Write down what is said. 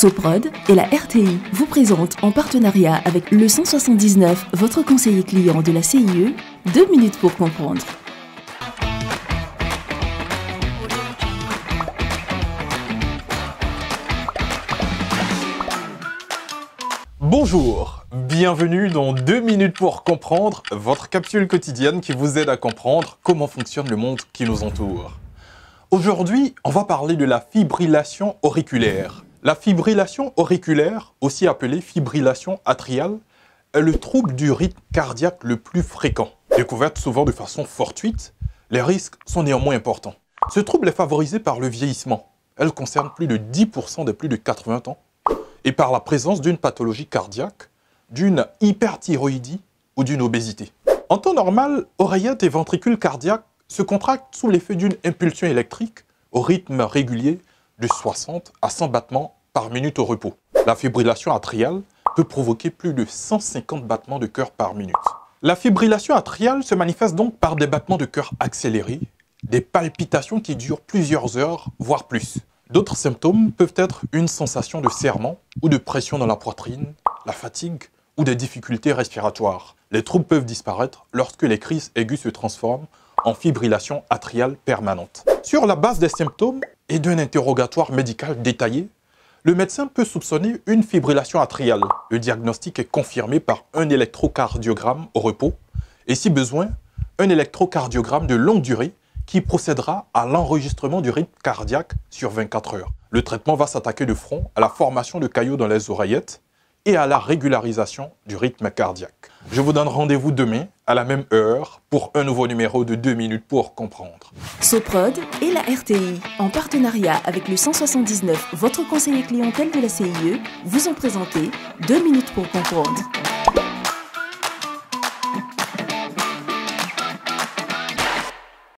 Soprod et la RTI vous présentent en partenariat avec le 179, votre conseiller client de la CIE, 2 minutes pour comprendre. Bonjour, bienvenue dans 2 minutes pour comprendre, votre capsule quotidienne qui vous aide à comprendre comment fonctionne le monde qui nous entoure. Aujourd'hui, on va parler de la fibrillation auriculaire. La fibrillation auriculaire, aussi appelée fibrillation atriale, est le trouble du rythme cardiaque le plus fréquent. Découverte souvent de façon fortuite, les risques sont néanmoins importants. Ce trouble est favorisé par le vieillissement. Elle concerne plus de 10% des plus de 80 ans et par la présence d'une pathologie cardiaque, d'une hyperthyroïdie ou d'une obésité. En temps normal, oreillettes et ventricules cardiaques se contractent sous l'effet d'une impulsion électrique au rythme régulier de 60 à 100 battements par minute au repos. La fibrillation atriale peut provoquer plus de 150 battements de cœur par minute. La fibrillation atriale se manifeste donc par des battements de cœur accélérés, des palpitations qui durent plusieurs heures, voire plus. D'autres symptômes peuvent être une sensation de serrement ou de pression dans la poitrine, la fatigue ou des difficultés respiratoires. Les troubles peuvent disparaître lorsque les crises aiguës se transforment en fibrillation atriale permanente. Sur la base des symptômes et d'un interrogatoire médical détaillé, le médecin peut soupçonner une fibrillation atriale. Le diagnostic est confirmé par un électrocardiogramme au repos et, si besoin, un électrocardiogramme de longue durée qui procédera à l'enregistrement du rythme cardiaque sur 24 heures. Le traitement va s'attaquer de front à la formation de caillots dans les oreillettes et à la régularisation du rythme cardiaque. Je vous donne rendez-vous demain à la même heure pour un nouveau numéro de 2 minutes pour comprendre. Soprod et la RTI, en partenariat avec le 179, votre conseiller clientèle de la CIE, vous ont présenté 2 minutes pour comprendre.